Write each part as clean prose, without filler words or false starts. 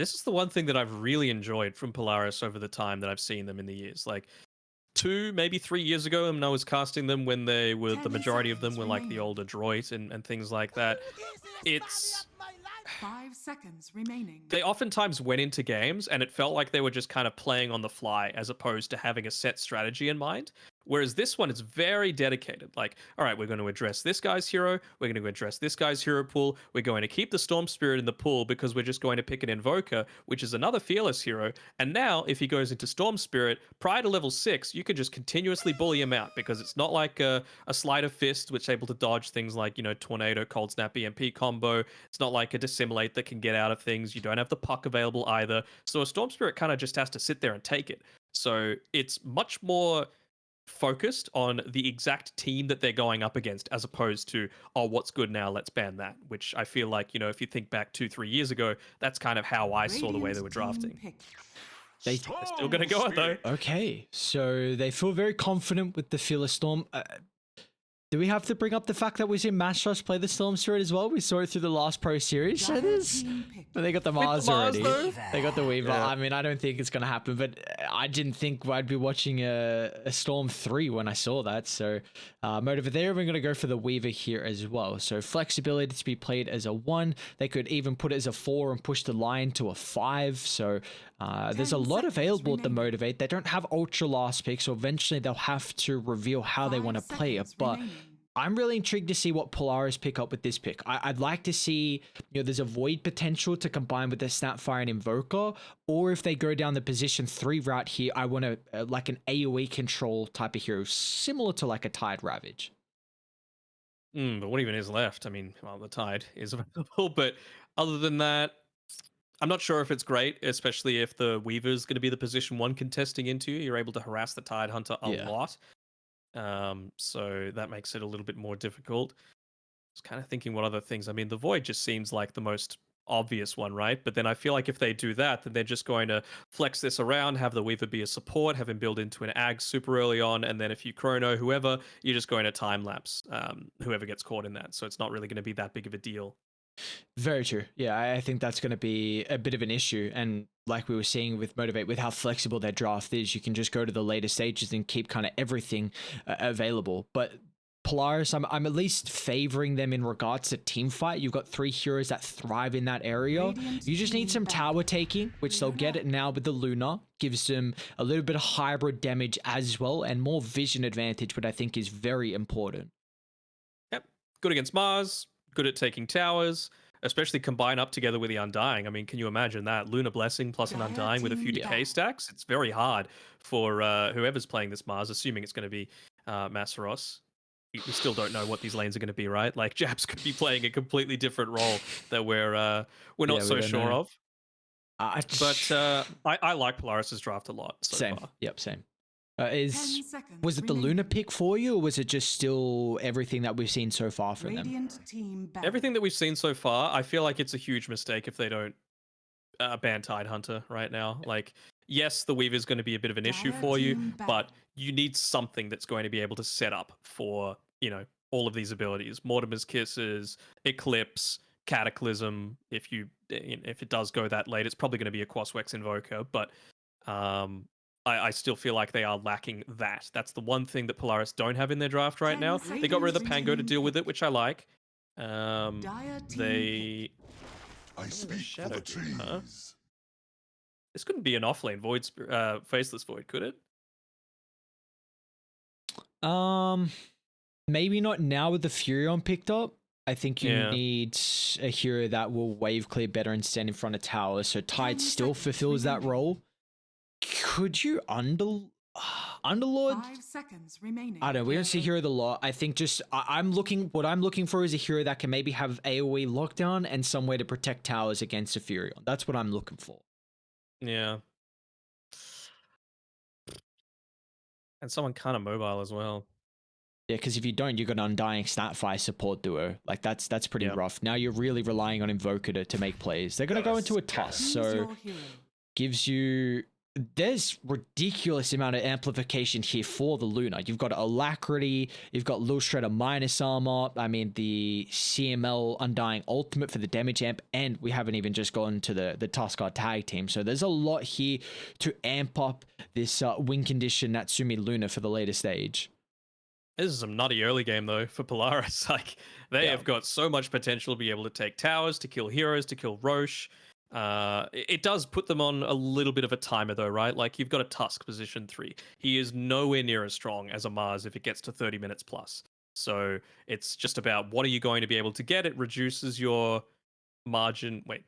This is the one thing that I've really enjoyed from Polaris over the time that I've seen them in the years. Like 2, maybe 3 years ago, when I was casting them, when they were the 10 majority of them seconds were like the remaining. older droids and things like that. It's 5 seconds remaining. they oftentimes went into games and it felt like they were just kind of playing on the fly as opposed to having a set strategy in mind. Whereas this one is very dedicated. Like, all right, we're going to address this guy's hero. We're going to address this guy's hero pool. We're going to keep the Storm Spirit in the pool because we're just going to pick an Invoker, which is another Fearless hero. And now, if he goes into Storm Spirit, prior to level 6, you can just continuously bully him out because it's not like a Sleight of Fist, which is able to dodge things like, Tornado, Cold Snap, EMP combo. It's not like a Dissimulate that can get out of things. You don't have the puck available either. So a Storm Spirit kind of just has to sit there and take it. So it's much more focused on the exact team that they're going up against as opposed to, oh, what's good now, let's ban that, which I feel like, if you think back 2-3 years ago, that's kind of how I saw the way they were drafting. They They're still going to go on though. Okay, so they feel very confident with the Fearless Storm. Do we have to bring up the fact that we've seen MG.Trust play the Storm Spirit as well? We saw it through the last Pro Series. So they got the Mars already. They got the Weaver. Yeah. I mean, I don't think it's going to happen, but I didn't think I'd be watching a Storm 3 when I saw that. So Motivate, they're even going to go for the Weaver here as well. So flexibility to be played as a 1. They could even put it as a 4 and push the line to a 5. So there's a lot available at the Motivate. They don't have ultra last pick, so eventually they'll have to reveal how they want to play it. But I'm really intrigued to see what Polaris pick up with this pick. I'd like to see, there's a Void potential to combine with the Snapfire and Invoker, or if they go down the position 3 route here, I want to like an AoE control type of hero, similar to like a Tide Ravage. But what even is left? I mean, well, the Tide is available, but other than that, I'm not sure if it's great, especially if the Weaver's going to be the position 1 contesting into you. You're able to harass the Tide Hunter a lot. So that makes it a little bit more difficult. I was kind of thinking what other things. I mean, the Void just seems like the most obvious one, right? But then I feel like if they do that, then they're just going to flex this around, have the Weaver be a support, have him build into an Ag super early on, and then if you chrono whoever, you're just going to time lapse whoever gets caught in that. So it's not really going to be that big of a deal. Very true. Yeah, I think that's going to be a bit of an issue. And like we were seeing with Motivate, with how flexible their draft is, you can just go to the later stages and keep kind of everything available. But Polaris, I'm at least favoring them in regards to team fight. You've got 3 heroes that thrive in that area. You just need some tower taking, which they'll get it now with the Luna. Gives them a little bit of hybrid damage as well, and more vision advantage, which I think is very important. Yep. Good against Mars, good at taking towers, especially combine up together with the Undying. I mean, can you imagine that? Luna Blessing plus an Undying with a few decay stacks? It's very hard for whoever's playing this Mars, assuming it's going to be Masseros. We still don't know what these lanes are going to be, right? Like Japs could be playing a completely different role that we're not so sure of. But I like Polaris's draft a lot so same. far. Yep, same. Was it the Luna pick for you, or was it just still everything that we've seen so far from them? Everything that we've seen so far, I feel like it's a huge mistake if they don't ban Tide Hunter right now. Like, yes, the Weaver is going to be a bit of an issue for you, but you need something that's going to be able to set up for, all of these abilities. Mortimer's Kisses, Eclipse, Cataclysm. If it does go that late, it's probably going to be a Quaswex Invoker, but I still feel like they are lacking that. That's the one thing that Polaris don't have in their draft right now. They got rid of the Pango to deal with it, which I like. They... I speak for the trees. This couldn't be an offlane Void, Faceless Void, could it? Maybe not now with the Furion picked up. I think you need a hero that will wave clear better and stand in front of towers. So Tide still fulfills that role. Could you Underlord? 5 seconds remaining. I don't know. We don't see hero of the lot. I think just what I'm looking for is a hero that can maybe have AoE lockdown and some way to protect towers against a Furion. That's what I'm looking for. Yeah. And someone kind of mobile as well. Yeah, because if you don't, you've got an Undying Snapfire support duo. Like that's pretty rough. Now you're really relying on Invoker to make plays. They're gonna go into a Tusk, so gives you there's ridiculous amount of amplification here for the Luna. You've got Alacrity, you've got Lil Shredder minus armor, I mean the CML Undying Ultimate for the damage amp, and we haven't even just gone to the Tuskar tag team. So there's a lot here to amp up this win condition Natsumi Luna for the later stage. This is some nutty early game though for Polaris. Like they have got so much potential to be able to take towers, to kill heroes, to kill Roche. It does put them on a little bit of a timer though, right? Like you've got a Tusk position 3. He is nowhere near as strong as a Mars if it gets to 30 minutes plus. So it's just about what are you going to be able to get? It reduces your margin. Wait,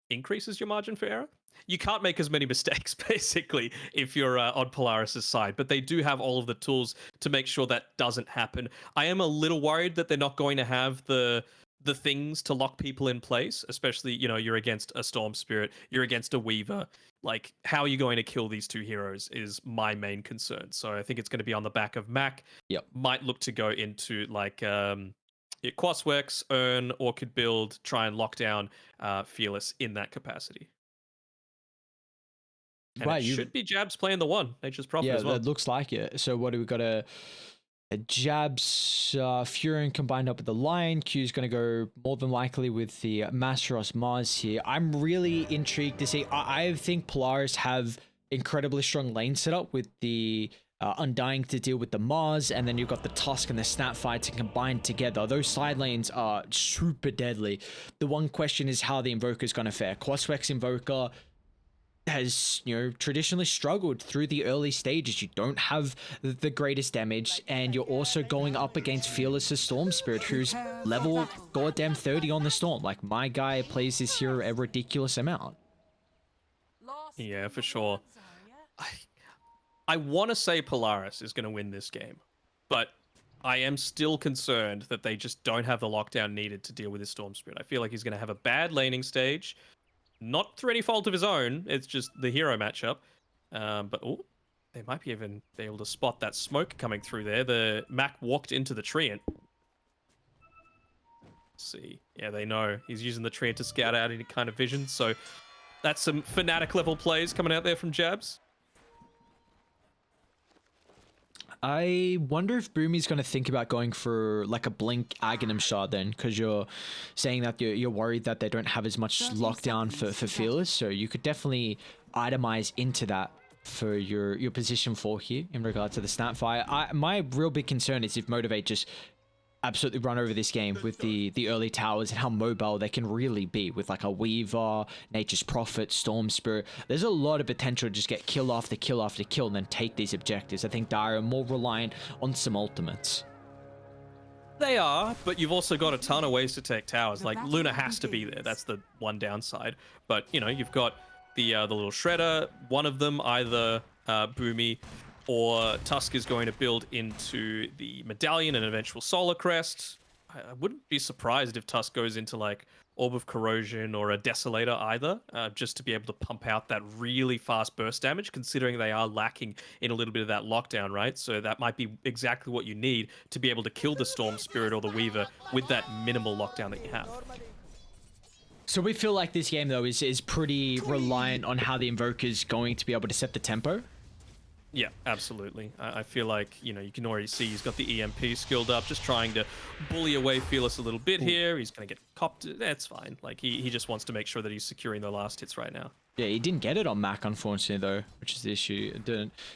increases your margin for error? You can't make as many mistakes basically if you're on Polaris's side, but they do have all of the tools to make sure that doesn't happen. I am a little worried that they're not going to have the things to lock people in place, especially, you know, you're against a Storm Spirit, you're against a Weaver. Like, how are you going to kill these two heroes is my main concern. So I think it's going to be on the back of Mac. Yep. Might look to go into like Quaswex, Earn, Orchid build, try and lock down Fearless in that capacity. And Right, it should be Jabs playing the one, Nature's Prophet as well. Yeah, that looks like it. So what do we got? A Jabs, Furion combined up with the Lion. Q's going to go more than likely with the Masteros Mars here. I'm really intrigued to see. I think Polaris have incredibly strong lane setup with the Undying to deal with the Mars, and then you've got the Tusk and the Snapfire to combine together. Those side lanes are super deadly. The one question is how the Invoker is going to fare. Quaswex Invoker has, you know, traditionally struggled through the early stages. You don't have the greatest damage, and you're also going up against Fearless's Storm Spirit, who's level goddamn 30 on the Storm. Like, my guy plays this hero a ridiculous amount. Yeah, for sure. I want to say Polaris is going to win this game, but I am still concerned that they just don't have the lockdown needed to deal with his Storm Spirit. I feel like he's going to have a bad laning stage. Not through any fault of his own, it's just the hero matchup. But they might be even be able to spot that smoke coming through there. The Mac walked into the Treant. Let's see. Yeah, they know. He's using the Treant to scout out any kind of vision. So that's some Fnatic level plays coming out there from Jabs. I wonder if Boomy's going to think about going for like a Blink Aghanim Shard then, because you're saying that you're worried that they don't have as much lockdown for Fearless, so you could definitely itemize into that for your position 4 here in regard to the Snapfire. My real big concern is if Motivate just absolutely run over this game with the early towers and how mobile they can really be with like a Weaver, Nature's Prophet, Storm Spirit. There's a lot of potential to just get kill after kill after kill and then take these objectives. I think Dire are more reliant on some ultimates. They are, but you've also got a ton of ways to take towers. Like, Luna has to be there. That's the one downside. But, you know, you've got the little Shredder. One of them, either Boomy or Tusk, is going to build into the Medallion and eventual Solar Crest. I wouldn't be surprised if Tusk goes into like Orb of Corrosion or a Desolator either, just to be able to pump out that really fast burst damage, considering they are lacking in a little bit of that lockdown, right? So that might be exactly what you need to be able to kill the Storm Spirit or the Weaver with that minimal lockdown that you have. So we feel like this game though is pretty reliant on how the Invoker's going to be able to set the tempo. Yeah, absolutely. I feel like, you know, you can already see he's got the EMP skilled up, just trying to bully away Fearless a little bit here. He's going to get copped. That's fine. Like, he just wants to make sure that he's securing the last hits right now. Yeah, he didn't get it on Mac, unfortunately, though, which is the issue.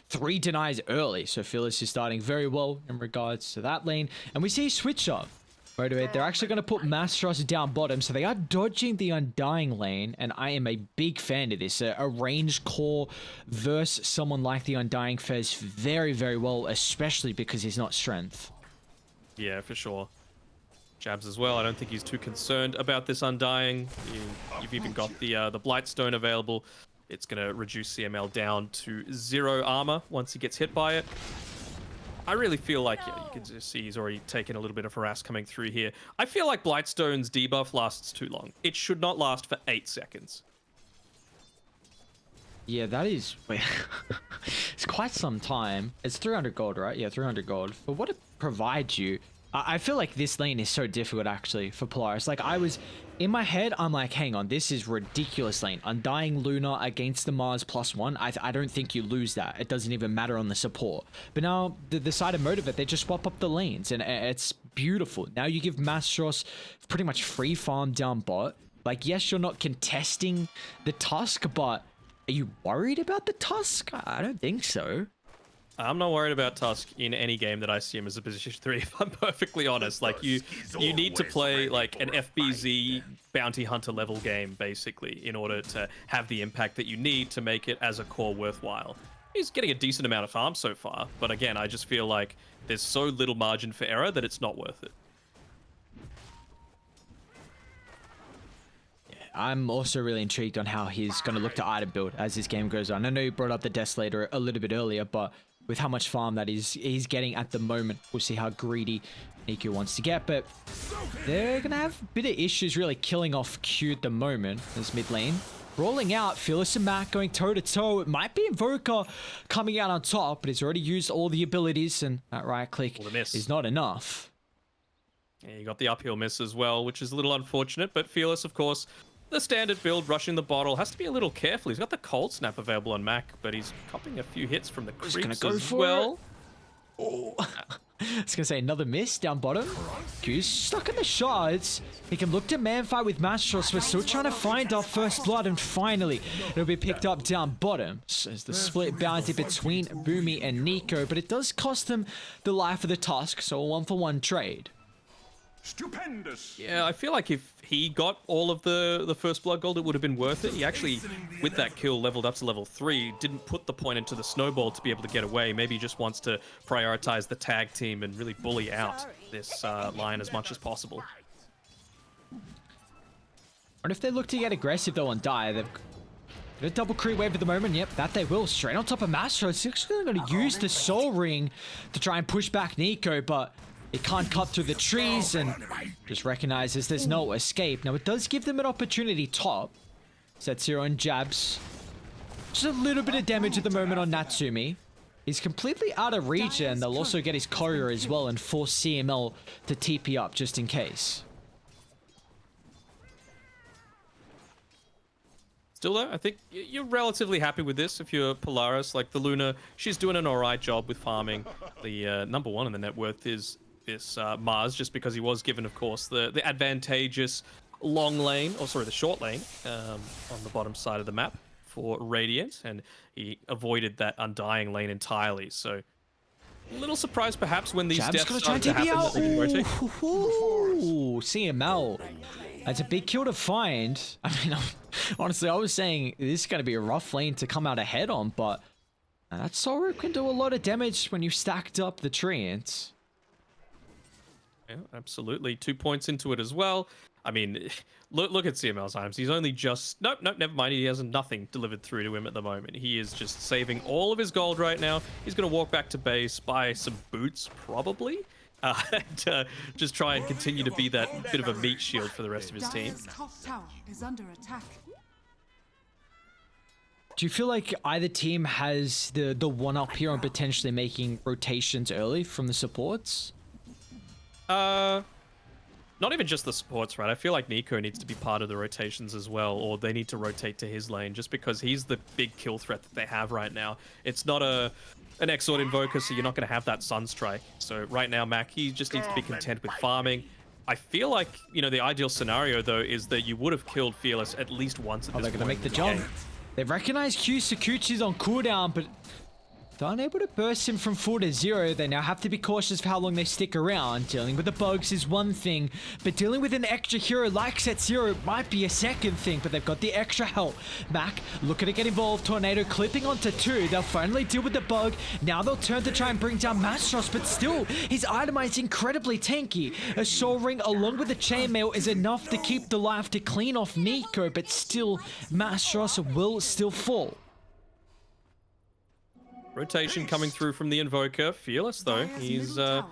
3 denies early, so Fearless is starting very well in regards to that lane. And we see switch up. Motivate, they're actually going to put Masteros down bottom, so they are dodging the Undying lane, and I am a big fan of this. A ranged core versus someone like the Undying fares very, very well, especially because he's not strength. Yeah, for sure. Jabs as well. I don't think he's too concerned about this Undying. You've even got the Blightstone available. It's going to reduce CML down to 0 armor once he gets hit by it. I really feel like, yeah, you can just see he's already taken a little bit of harass coming through here. I feel like Blightstone's debuff lasts too long. It should not last for 8 seconds. Yeah, that is... it's quite some time. It's 300 gold, right? Yeah, 300 gold. For what it provides you, I feel like this lane is so difficult actually for Polaris. Like I was in my head, I'm like, hang on, this is ridiculous lane. Undying Luna against the Mars +1. I don't think you lose that. It doesn't even matter on the support. But now the side of Motivate, they just swap up the lanes and it's beautiful. Now you give MG.Trust pretty much free farm down bot. Like, yes, you're not contesting the Tusk, but are you worried about the Tusk? I don't think so. I'm not worried about Tusk in any game that I see him as a position 3, if I'm perfectly honest. Like, you need to play like an FBZ bounty hunter level game, basically, in order to have the impact that you need to make it as a core worthwhile. He's getting a decent amount of farm so far, but again, I just feel like there's so little margin for error that it's not worth it. I'm also really intrigued on how he's going to look to item build as this game goes on. I know you brought up the Desolator a little bit earlier, but with how much farm that he's getting at the moment, we'll see how greedy Nico wants to get. But they're going to have a bit of issues really killing off Q at the moment as mid lane. Rolling out, Fearless and Mac going toe-to-toe. It might be Invoker coming out on top, but he's already used all the abilities, and that right click is not enough. Yeah, you got the uphill miss as well, which is a little unfortunate, but Fearless, of course, the standard build, rushing the bottle, has to be a little careful. He's got the Cold Snap available on Mac, but he's copping a few hits from the creeps as well. Oh, I was gonna say another miss down bottom. Q's stuck in the shards. He can look to man fight with MG.Trust. We're still trying to find our first blood, and finally it'll be picked up down bottom. So as the split bounty between Boomy and Nico, but it does cost them the life of the Tusk, so a 1-for-1 trade. Stupendous. Yeah, I feel like if he got all of the first blood gold, it would have been worth it. He actually, with that kill, leveled up to level 3, didn't put the point into the snowball to be able to get away. Maybe he just wants to prioritize the tag team and really bully out this line as much as possible. What if they look to get aggressive though on Die? They've got a double creep wave at the moment. Yep, that they will. Straight on top of MG.Trust. He's actually going to use the Soul Ring to try and push back Nico, but it can't cut through the trees and just recognizes there's no escape. Now it does give them an opportunity top. Sets-Zero and jabs. Just a little bit of damage at the moment on Natsumi. He's completely out of regen. They'll also get his courier as well and force CML to TP up just in case. Still though, I think you're relatively happy with this if you're Polaris. Like the Luna, she's doing an alright job with farming. The number one in the net worth is this Mars, just because he was given, of course, the advantageous long lane, or sorry, the short lane on the bottom side of the map for Radiant, and he avoided that Undying lane entirely. So a little surprised perhaps when these deaths start to happen that they can rotate. Ooh, CML. That's a big kill to find. I mean, honestly, I was saying this is going to be a rough lane to come out ahead on, but that Soul can do a lot of damage when you've stacked up the treants. Yeah, absolutely. 2 points into it as well. I mean, look at CML's items. He's only just... Nope, never mind. He has nothing delivered through to him at the moment. He is just saving all of his gold right now. He's going to walk back to base, buy some boots, probably. And just try and continue to be that bit of a meat shield for the rest of his team. Top tower is under attack. Do you feel like either team has the one-up here on potentially making rotations early from the supports? Not even just the supports, right? I feel like Nico needs to be part of the rotations as well, or they need to rotate to his lane, just because he's the big kill threat that they have right now. It's not an Exort Invoker, so you're not going to have that Sunstrike. So right now, Mac, he just needs to be content with farming. I feel like, you know, the ideal scenario, though, is that you would have killed Fearless at least once at this point. They're going to make the jump. They've recognized Q Sakuchi's on cooldown, but they're unable to burst him from 4 to 0. They now have to be cautious of how long they stick around. Dealing with the bugs is one thing, but dealing with an extra hero like Sub-Zero might be a second thing, but they've got the extra help. Mac looking to get involved. Tornado clipping onto 2. They'll finally deal with the bug. Now they'll turn to try and bring down MG.Trust, but still, his itemized incredibly tanky. A Soul Ring along with the Chainmail is enough to keep the life to clean off Nico, but still, MG.Trust will still fall. Rotation coming through from the Invoker. Fearless, though. He's to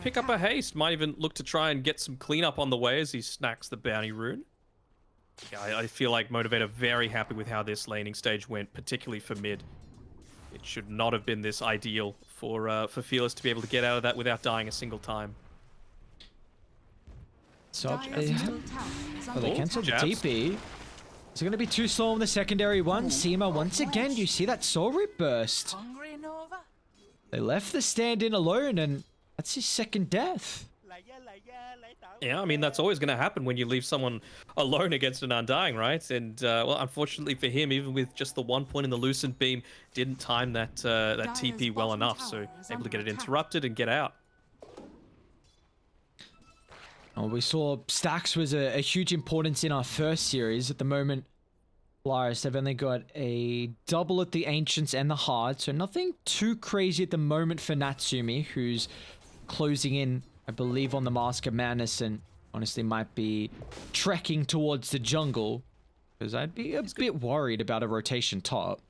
pick up a haste. Might even look to try and get some cleanup on the way as he snacks the bounty rune. Yeah, I feel like Motivate are very happy with how this laning stage went, particularly for mid. It should not have been this ideal for Fearless to be able to get out of that without dying a single time. So Dire's middle tower is well, under they Oh, cancelled the jabs. TP. Is it going to be too slow on the secondary one? Seema, once again, you see that soul rip burst. Hungry, Nova? They left the stand-in alone, and that's his second death. Yeah, I mean, that's always going to happen when you leave someone alone against an Undying, right? And, well, unfortunately for him, even with just the 1 point in the Lucent Beam, didn't time that TP well bottom enough, tower so is able to under get it attack. interrupted and get out. Oh, we saw Stacks was a huge importance in our first series. At the moment, Polaris have only got a double at the Ancients and the Hard, so nothing too crazy at the moment for Natsumi, who's closing in, I believe, on the Mask of Madness, and honestly might be trekking towards the jungle, because I'd be a bit worried about a rotation top.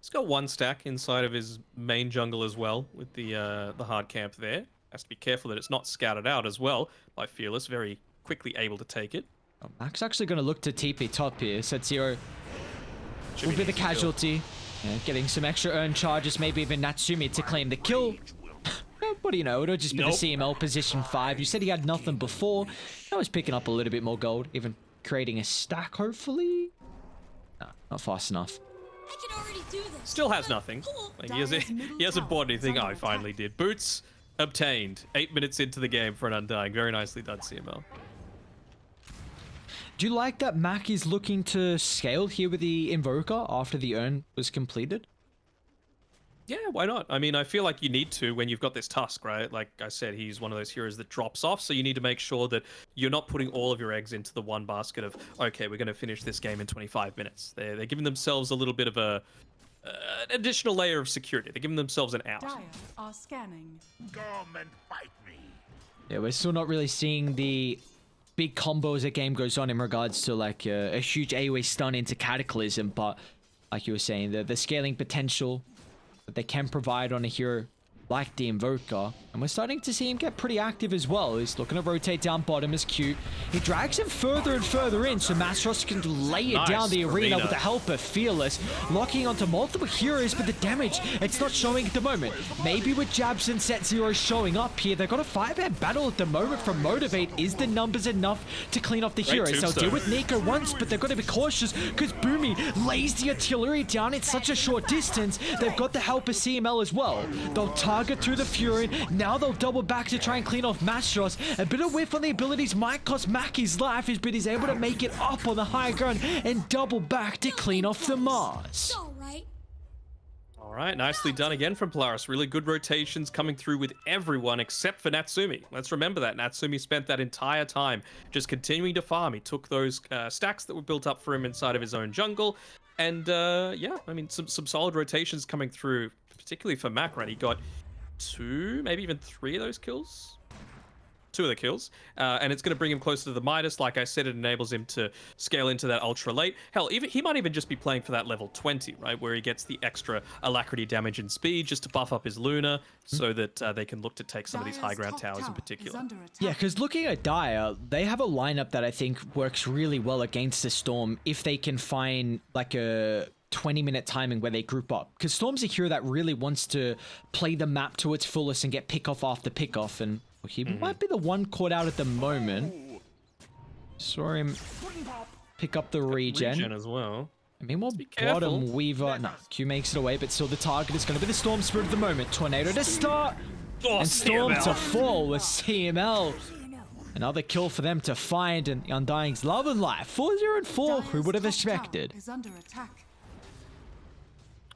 He's got 1 stack inside of his main jungle as well, with the hard camp there. Has to be careful that it's not scouted out as well by Fearless, very quickly able to take it. Oh, Mac's actually going to look to TP top here. Set0 Should will be an the easy kill. casualty. Yeah, getting some extra earned charges, maybe even Natsumi to claim the kill. What do you know? It'll just be Nope. the CML position 5. You said he had nothing before. I was picking up a little bit more gold, even creating a stack, hopefully. No, not fast enough. I can already do this. Still has nothing. Like, he hasn't bought anything. Oh, he under finally attack. did. Boots obtained 8 minutes into the game for an Undying. Very nicely done, CML. Do you like that Mac is looking to scale here with the Invoker after the earn was completed? Yeah, why not? I mean, I feel like you need to when you've got this Tusk, right? Like I said, he's one of those heroes that drops off, so you need to make sure that you're not putting all of your eggs into the one basket of, okay, we're going to finish this game in 25 minutes. They're giving themselves a little bit of an additional layer of security. They're giving themselves an out. Dire are scanning. Come and fight me. Yeah, we're still not really seeing the big combo as the game goes on in regards to like a huge AoE stun into Cataclysm, but like you were saying, the scaling potential that they can provide on a hero like the Invoker, and we're starting to see him get pretty active as well. He's looking to rotate down bottom as cute. He drags him further and further in, so MG.Trust can lay it Nice, down the arena Arena. with the help of Fearless, locking onto multiple heroes, but the damage, it's not showing at the moment. Maybe with Jabs and Set0 showing up here, they've got a 5-man battle at the moment from Motivate. Is the numbers enough to clean off the Great heroes? They'll tombstone. deal with Nico once, but they've got to be cautious because Boomy lays the artillery down in such a short distance. They've got the help of CML as well. They'll target through the Fury. Now they'll double back to try and clean off MG.Trust. A bit of whiff on the abilities might cost Mac his life, but he's able to make it up on the high ground and double back to clean off the Mars. It's all right. All right, nicely done again from Polaris. Really good rotations coming through with everyone except for Natsumi. Let's remember that. Natsumi spent that entire time just continuing to farm. He took those stacks that were built up for him inside of his own jungle. And yeah, I mean, some solid rotations coming through, particularly for Mac, right? He got 2, maybe even 3 of those kills. 2 of the kills, and it's going to bring him closer to the Midas. Like I said, it enables him to scale into that ultra late. Hell, even he might even just be playing for that level 20, right, where he gets the extra alacrity damage and speed just to buff up his Luna, so that they can look to take some of these high Dire's ground top towers in tower is particular. under attack. Yeah, because looking at Dire, they have a lineup that I think works really well against the Storm if they can find like a 20-minute timing where they group up. Because Storm's a hero that really wants to play the map to its fullest and get pick-off after pick-off, and he might be the one caught out at the moment. Saw him pick up the regen. As well. I mean, well, be careful. bottom Weaver. No, Q makes it away, but still the target is going to be the Storm Spirit at the moment. Tornado to start, Oh, and Storm CML. to fall with CML. Another kill for them to find, and the Undying's love and life. 4-0 and 4. Who Dire's would have top tower expected? is under attack.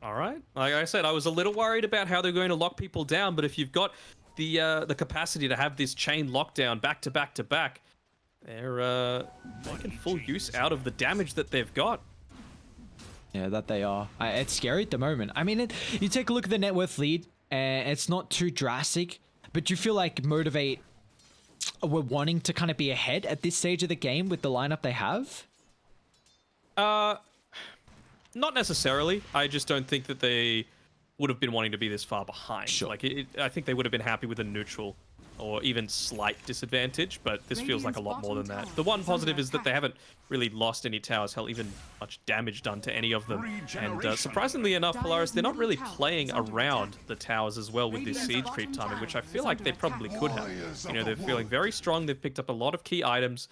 All right. Like I said, I was a little worried about how they're going to lock people down, but if you've got the capacity to have this chain lockdown back to back to back, they're making full use out of the damage that they've got. Yeah, that they are. It's scary at the moment. I mean, you take a look at the net worth lead, and it's not too drastic, but you feel like Motivate were wanting to kind of be ahead at this stage of the game with the lineup they have? Not necessarily. I just don't think that they would have been wanting to be this far behind. Sure. Like, I think they would have been happy with a neutral or even slight disadvantage, but this feels like a lot more than that. Radiant's The one bottom positive tower is that they haven't really lost any towers, hell, even much damage done to any of them. And surprisingly enough, Polaris, they're not really playing around the towers as well with this siege creep timing, which I feel like they probably could have. You know, they're feeling very strong. They've picked up a lot of key items.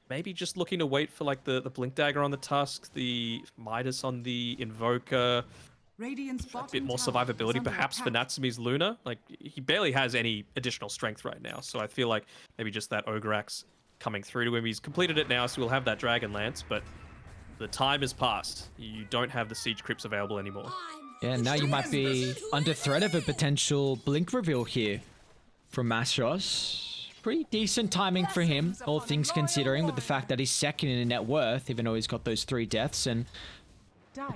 Maybe just looking to wait for like the Blink Dagger on the Tusk, the Midas on the Invoker, a bit more survivability perhaps for Natsumi's Luna. Like, he barely has any additional strength right now, so I feel like maybe just that Ogre Axe coming through to him. He's completed it now, so we'll have that Dragon Lance, but the time has passed. You don't have the siege creeps available anymore. Yeah, now you might be under threat of a potential blink reveal here from MG.Trust. Pretty decent timing for him, all things considering, with the fact that he's second in net worth, even though he's got those 3 deaths, and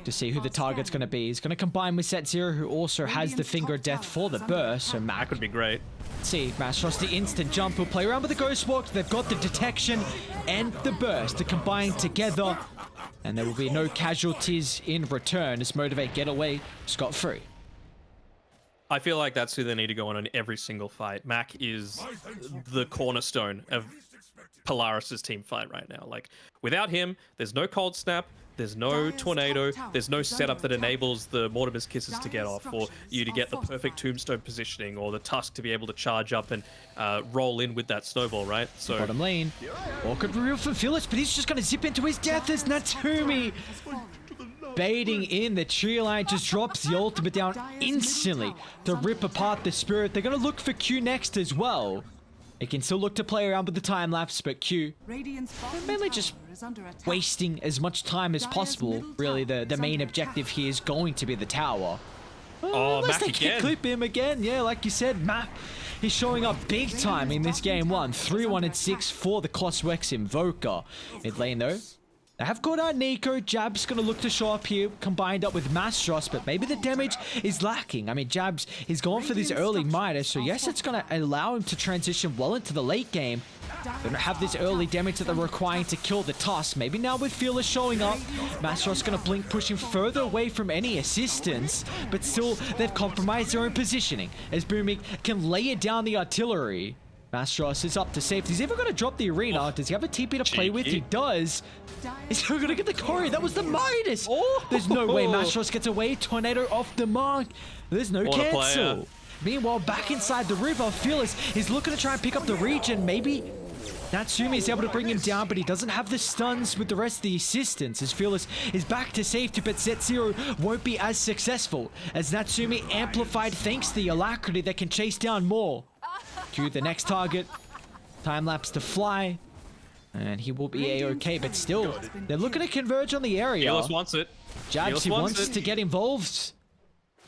to see who the target's going to be. He's going to combine with Set Zero, who also has the Finger of Death for the burst, so That could be great. see, MG.Trust, the instant jump, will play around with the Ghost Walk. They've got the detection and the burst to combine together, and there will be no casualties in return as Motivate get away scot-free. I feel like that's who they need to go on every single fight. Mac is the cornerstone of Polaris's team fight right now. Like, without him, there's no Cold Snap, there's no Tornado, there's no setup that enables the Mortimer's Kisses to get off, or you to get the perfect Tombstone positioning, or the Tusk to be able to charge up and roll in with that Snowball, right? So Bottom lane. Awkward reveal for Phyllis, but he's just going to zip into his death as Natsumi baiting in. The tree line just drops the ultimate down instantly to rip apart the spirit. They're going to look for Q next as well. They can still look to play around with the time lapse, but Q mainly just wasting as much time as possible. Really, the main objective here is going to be the tower. Oh, Unless Mac they can again. clip him again. Yeah, like you said, Mac is showing up big time in this game one. 3-1-6 for the Coswex Invoker. Mid lane though, they have caught out Nico. Jab's going to look to show up here, combined up with MG.Trust, but maybe the damage is lacking. I mean, Jabs is going for this early Midas, so yes, it's going to allow him to transition well into the late game. They don't have this early damage that they're requiring to kill the Tusk. Maybe now with Fearless showing up, MG.Trust going to blink, pushing further away from any assistance, but still, they've compromised their own positioning, as Booming can lay it down the artillery. MG.Trust is up to safety. He's even going to drop the arena. Does he have a TP to play with? He does. He's going to get the Courier. That was the Midas. There's no way MG.Trust gets away. Tornado off the mark. There's no What a cancel. player. Meanwhile, back inside the river, Fearless is looking to try and pick up the region. Maybe Natsumi is able to bring him down, but he doesn't have the stuns with the rest of the assistants, as Fearless is back to safety, but Set Zero won't be as successful, as Natsumi amplified thanks to the Alacrity that can chase down more. Q the next target. Time lapse to fly. And he will be A-okay, but still, they're looking to converge on the area. Fearless wants it. Jabs, Fearless he wants it. to get involved.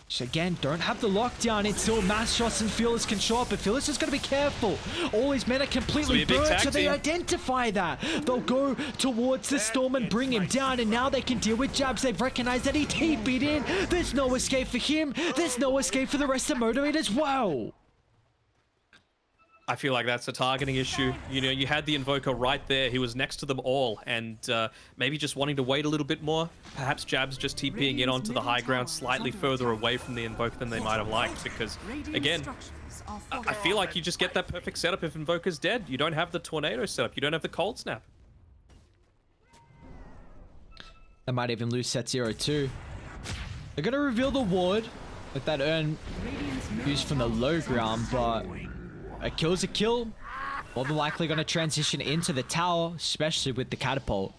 So again, don't have the lockdown until MG.Trust and Fearless can show up, but Fearless is going to be careful. All his men are completely It's gonna be a big burned, so tag they team. identify that. They'll go towards the storm and bring him down, and now they can deal with Jabs. They've recognized that he TP'd in. There's no escape for him. There's no escape for the rest of Motivate as well. I feel like that's a targeting issue. You know, you had the Invoker right there. He was next to them all, and maybe just wanting to wait a little bit more. Perhaps Jab's just TPing in onto the high ground slightly further away from the Invoker than they might have liked, because, again, I feel like you just get that perfect setup if Invoker's dead. You don't have the Tornado setup. You don't have the Cold Snap. They might even lose Set Zero too. They're going to reveal the ward with that urn used from the low ground, but a kill's a kill. More than likely going to transition into the tower, especially with the catapult.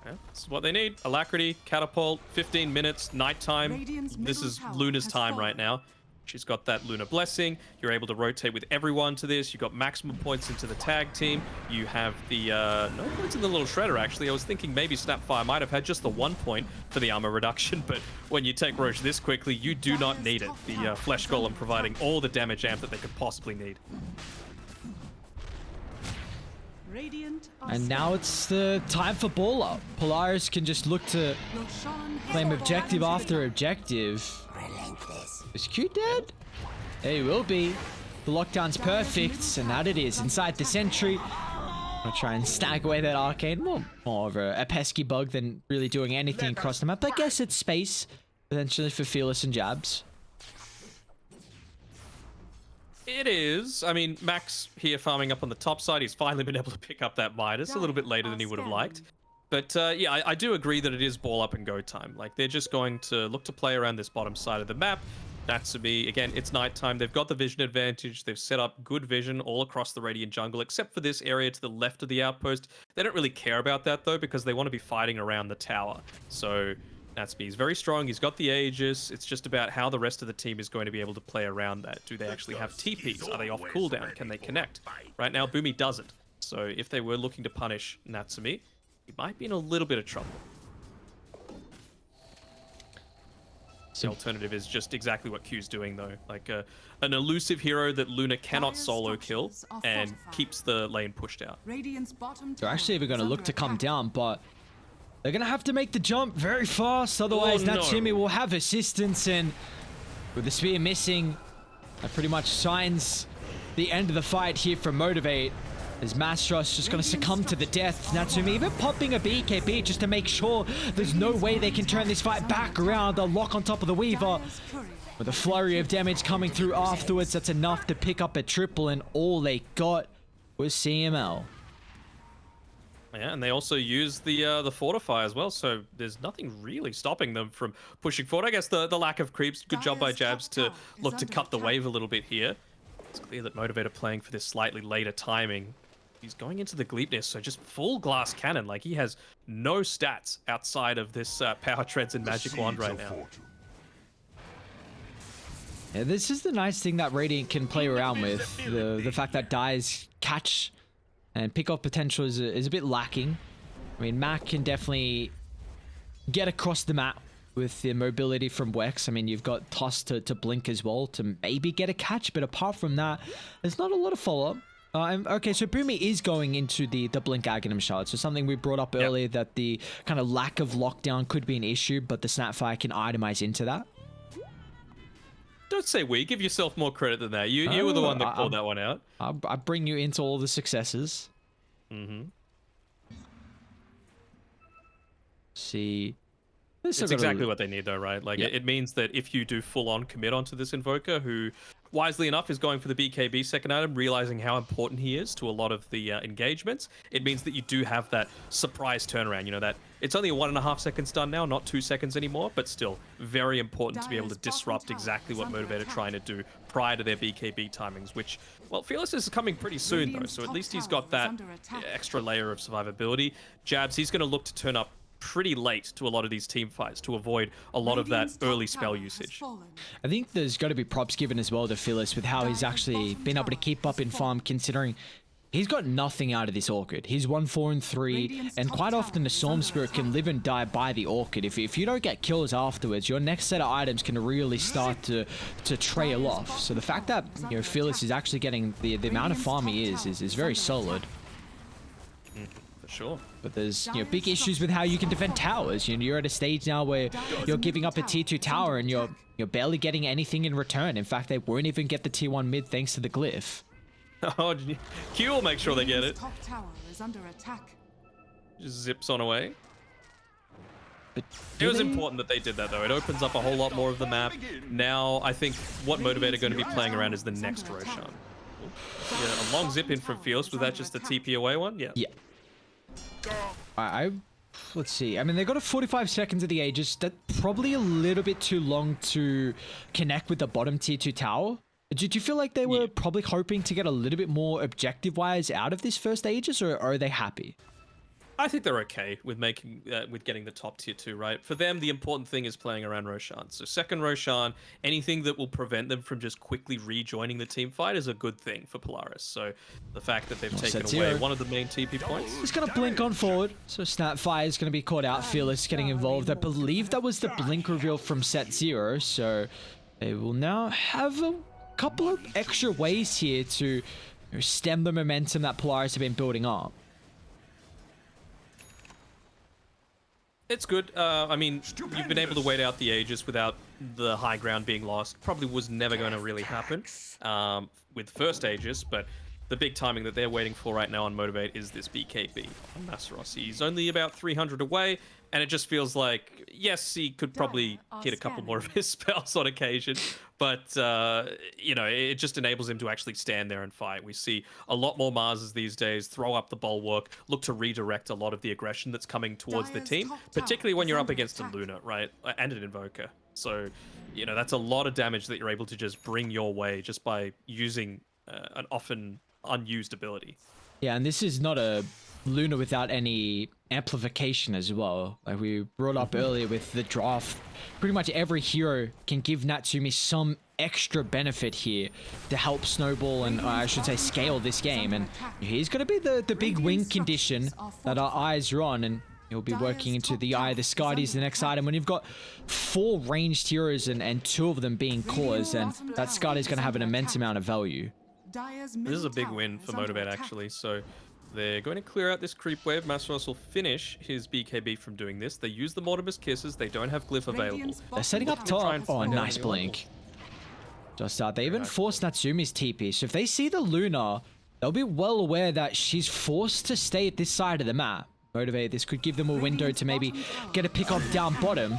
Yeah, this is what they need. Alacrity, Catapult, 15 minutes, nighttime. Radiant's This middle is tower Luna's has time fallen. right now. She's got that Luna Blessing. You're able to rotate with everyone to this. You've got maximum points into the tag team. You have the, no points in the little Shredder, actually. I was thinking maybe Snapfire might have had just the 1 point for the armor reduction, but when you take Roche this quickly, you do not need it. The Flesh Golem providing all the damage amp that they could possibly need. And now it's the time for ball up. Polaris can just look to claim objective after objective. Is Q dead? He will be. The lockdown's perfect, and that it is. Inside the sentry. I'll try and stag away that arcane. More of a pesky bug than really doing anything across the map. I guess it's space, potentially, for Fearless and Jabs. It is. I mean, Max here farming up on the top side. He's finally been able to pick up that Midas a little bit later than he would have liked. But yeah, I do agree that it is ball up and go time. Like, they're just going to look to play around this bottom side of the map. Natsumi, again, it's nighttime. They've got the vision advantage. They've set up good vision all across the Radiant jungle, except for this area to the left of the outpost. They don't really care about that, though, because they want to be fighting around the tower. So Natsumi is very strong. He's got the Aegis. It's just about how the rest of the team is going to be able to play around that. Do they actually have TPs? Are they off cooldown? Can they connect? Right now, Boomy doesn't. So if they were looking to punish Natsumi, he might be in a little bit of trouble. The alternative is just exactly what Q's doing, though. Like an elusive hero that Luna cannot solo kill and keeps the lane pushed out. They're actually even going to look to come down, but they're going to have to make the jump very fast. Otherwise, Natsumi will have assistance, and with the spear missing, that pretty much signs the end of the fight here for Motivate. As MG.Trust just going to succumb to the death. Natsumi even popping a BKB just to make sure there's no way they can turn this fight back around. They'll lock on top of the Weaver. With a flurry of damage coming through afterwards, that's enough to pick up a triple, and all they got was CML. Yeah, and they also use the fortify as well, so there's nothing really stopping them from pushing forward. I guess the lack of creeps, good job by Jabs to look to cut the wave a little bit here. It's clear that Motivate are playing for this slightly later timing. He's going into the Gleipnir, so just full glass cannon. Like, he has no stats outside of this power treads and magic wand right now. Yeah, this is the nice thing that Radiant can play around with. The fact that Dies catch and pick off potential is a bit lacking. I mean, Mac can definitely get across the map with the mobility from Wex. I mean, you've got Toss to blink as well to maybe get a catch, but apart from that, there's not a lot of follow-up. Okay, so Boomy is going into the blink Aghanim shard. So something we brought up earlier, that the kind of lack of lockdown could be an issue, but the Snapfire can itemize into that. Don't say we. Give yourself more credit than that. You were the one that called that one out. I bring you into all the successes. Mm-hmm. See. It's exactly what they need, though, right? Like, it means that if you do full-on commit onto this Invoker, who, wisely enough, is going for the BKB second item, realizing how important he is to a lot of the engagements, it means that you do have that surprise turnaround. You know, that it's only a 1.5 second stun now, not 2 seconds anymore, but still very important to be able to disrupt exactly what Motivate are trying to do prior to their BKB timings, which, well, Fearless is coming pretty soon, though, so at least he's got that extra layer of survivability. Jabs, he's going to look to turn up pretty late to a lot of these team fights to avoid a lot of that early spell usage. I think there's got to be props given as well to Phyllis with how he's actually been able to keep up in farm, considering he's got nothing out of this Orchid. He's 1-4-3, and quite often the Storm Spirit can live and die by the Orchid. If you don't get kills afterwards, your next set of items can really start to trail off. So the fact that, you know, Phyllis is actually getting the amount of farm he is very solid. Sure. But there's, you know, big issues with how you can defend towers. You know, you're at a stage now where you're giving up a tier 2 tower and you're barely getting anything in return. In fact, they won't even get the tier 1 mid thanks to the glyph. Oh, Q will make sure they get it. Top tower is under attack. Just zips on away. But it was important that they did that, though. It opens up a whole lot more of the map. Now, I think what Motivate are going to be playing around is the next Roshan. Yeah, a long zip in from Fierce. Was that just the TP away one? Yeah. Yeah. Let's see. I mean, they got a 45 seconds of the Aegis. That's probably a little bit too long to connect with the bottom tier 2 tower. Did you feel like they were probably hoping to get a little bit more objective-wise out of this first Aegis, or are they happy? I think they're okay with getting the top tier 2, right? For them, the important thing is playing around Roshan. So second Roshan, anything that will prevent them from just quickly rejoining the team fight is a good thing for Polaris. So the fact that they've taken away one of the main TP points. He's going to blink on forward. So Snapfire is going to be caught out. Fearless getting involved. I believe that was the blink reveal from set 0. So they will now have a couple of extra ways here to stem the momentum that Polaris have been building up. It's good. I mean, you've been able to wait out the Aegis without the high ground being lost. Probably was never going to really happen with first Aegis, but the big timing that they're waiting for right now on Motivate is this BKB on Masaros. He's only about 300 away, and it just feels like, yes, he could probably hit a couple more of his spells on occasion, but, you know, it just enables him to actually stand there and fight. We see a lot more Marses these days throw up the bulwark, look to redirect a lot of the aggression that's coming towards the team, particularly when you're up against a Luna, right, and an Invoker. So, you know, that's a lot of damage that you're able to just bring your way just by using an often unused ability. Yeah, and this is not a Luna without any amplification as well. Like we brought up earlier with the draft, pretty much every hero can give Natsumi some extra benefit here to help snowball and I should say scale this game. And he's going to be the big win condition that our eyes are on, and he'll be working into the Eye of the Skadies, the next item. When you've got 4 ranged heroes and 2 of them being cores, and that Skadi is going to have an immense amount of value. This is a big win for Motivate, actually. So they're going to clear out this creep wave. Masaros will finish his BKB from doing this. They use the Mortimer's Kisses. They don't have Glyph available. They're setting up top. Oh, nice blink. Just they even forced Natsumi's TP. So if they see the Luna, they'll be well aware that she's forced to stay at this side of the map. Motivate, this could give them a window to maybe get a pick off down bottom.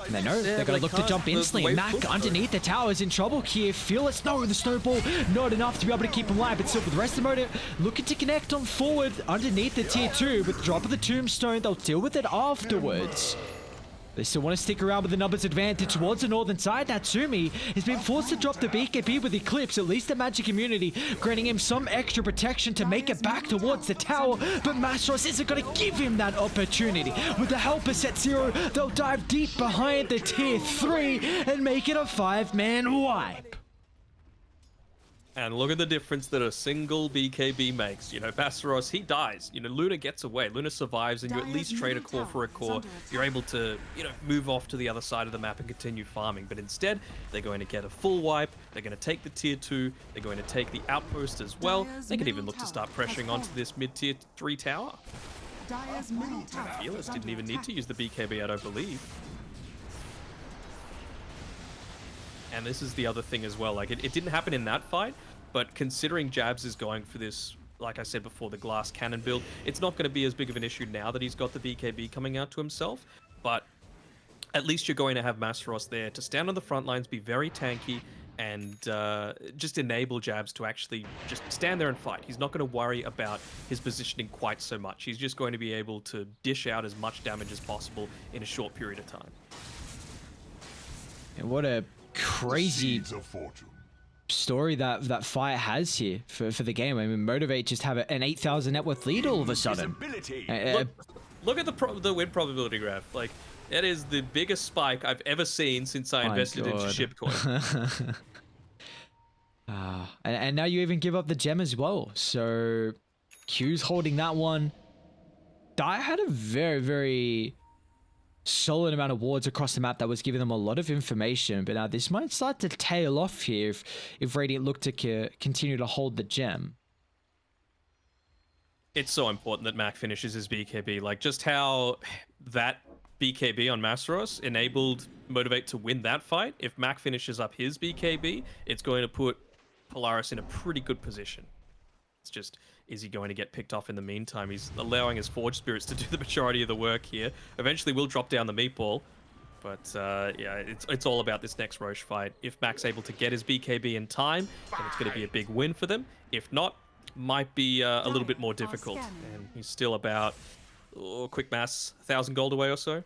And they know they're going to look to jump instantly. Mac underneath the tower is in trouble here. Fearless, no, the snowball, not enough to be able to keep him alive. But still, for the rest of the Motive, looking to connect on forward underneath the tier 2. With the drop of the tombstone, they'll deal with it afterwards. They still want to stick around with the numbers advantage towards the northern side. Natsumi has been forced to drop the BKB with Eclipse, at least the magic immunity, granting him some extra protection to make it back towards the tower. But Masaros isn't going to give him that opportunity. With the help of Set 0, they'll dive deep behind the tier 3 and make it a 5-man wipe. And look at the difference that a single BKB makes. You know, Masaros, he dies. You know, Luna gets away. Luna survives, and you at least trade a core for a core. You're able to, you know, move off to the other side of the map and continue farming. But instead, they're going to get a full wipe. They're going to take the tier 2. They're going to take the outpost as well. They could even look to start pressuring onto this mid-tier 3 tower. Fearless didn't even need to use the BKB, I don't believe. And this is the other thing as well. Like, it didn't happen in that fight, but considering Jabs is going for this, like I said before, the glass cannon build, it's not going to be as big of an issue now that he's got the BKB coming out to himself. But at least you're going to have Masaros there to stand on the front lines, be very tanky, and just enable Jabs to actually just stand there and fight. He's not going to worry about his positioning quite so much. He's just going to be able to dish out as much damage as possible in a short period of time. And what a crazy story that fight has here for the game. I mean, Motivate just have an 8,000 net worth lead all of a sudden. Look at the win probability graph. Like, that is the biggest spike I've ever seen since I invested into Shipcoin. And now you even give up the gem as well. So Q's holding that one. Dai had a very, very solid amount of wards across the map that was giving them a lot of information, but now this might start to tail off here if Radiant look to continue to hold the gem. It's so important that Mac finishes his BKB. Like, just how that BKB on Masaros enabled Motivate to win that fight. If Mac finishes up his BKB, it's going to put Polaris in a pretty good position. It's just, is he going to get picked off in the meantime? He's allowing his Forge Spirits to do the majority of the work here. Eventually, we'll drop down the meatball. But yeah, it's all about this next Roche fight. If Mac's able to get his BKB in time, then it's going to be a big win for them. If not, might be a little bit more difficult. And he's still about, quick mass, 1,000 gold away or so.